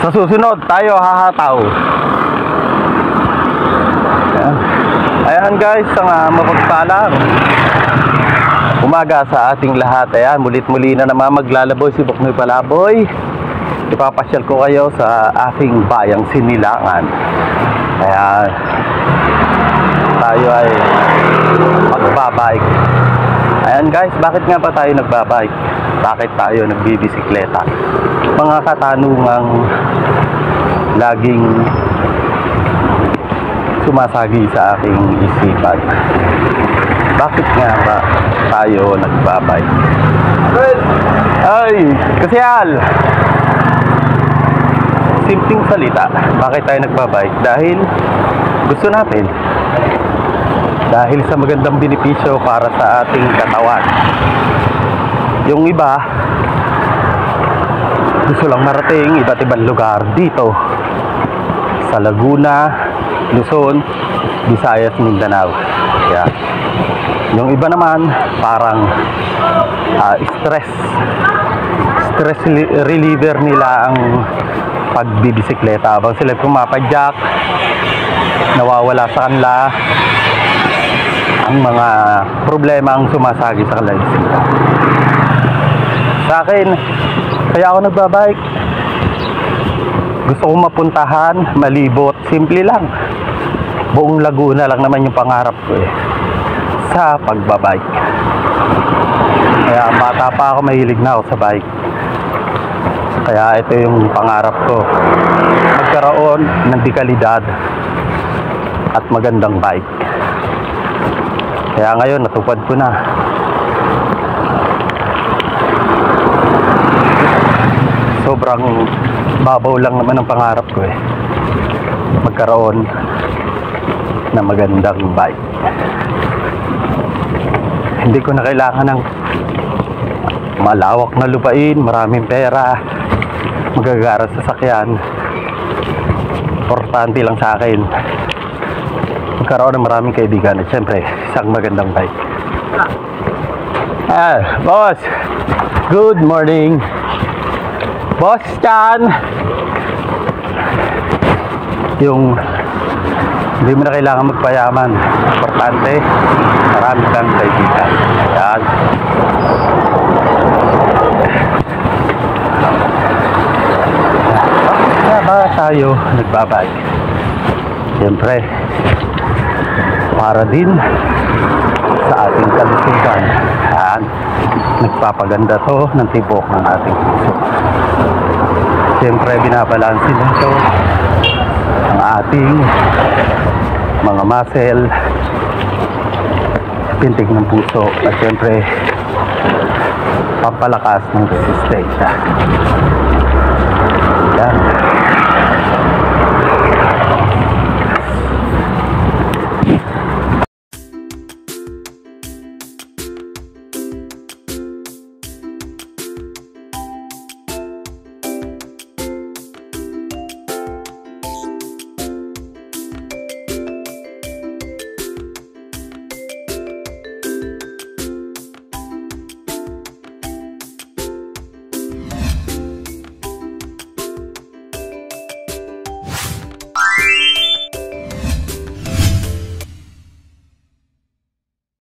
Sa susunod, tayo hahataw. Ayan, ayan guys, ang mapagpalang umaga sa ating lahat. Ayan, mulit-muli na naman maglalaboy si Boknoy Palaboy. Ipapasyal ko kayo sa aking bayang Sinilangan. Ayan, tayo ay magbabike. Ayan guys, bakit nga ba tayo nagbabike? Bakit tayo nagbibisikleta? Mga katanungang laging sumasagi sa aking isipan. Bakit nga ba tayo nagbabike? Ay, kasyal! Simpleng salita, bakit tayo nagbabike? Dahil gusto natin. Dahil sa magandang benepisyo para sa ating katawan. Yung iba gusto lang marating iba't ibang lugar dito sa Laguna, Luzon, Visayas, Mindanao. Yeah. Yung iba naman parang stress reliever nila ang pagbibisikleta habang sila pumapadyak, nawawala sa kanila ang mga problema ang sumasagi sa kalaysian. Sa akin, kaya ako nagbabike, gusto kong mapuntahan, malibot, simple lang. Buong Laguna lang naman yung pangarap ko sa pagbabike. Kaya bata pa ako, mahilig na ako sa bike. Kaya ito yung pangarap ko, magkaroon ng dekalidad at magandang bike. Kaya ngayon natupad ko na. Sobrang babaw lang naman ang pangarap ko magkaroon ng magandang bike. Hindi ko na kailangan ng malawak na lupain, maraming pera, magagaras sa sasakyan. Importante lang sa akin magkaroon ng maraming kaibigan at syempre isang magandang bike. Boss, good morning. Boss Chan, yung hindi mo na kailangan magpayaman, importante marami kang kaibigan. Yan. Kaya ba tayo nagbabike? Siyempre para din sa ating kalusugan. Yan. Nagpapaganda to ng tibok ng ating puso. Siyempre binabalansin nito ang ating mga muscle, pintig ng puso, at siyempre pampalakas ng resistensya. Yan.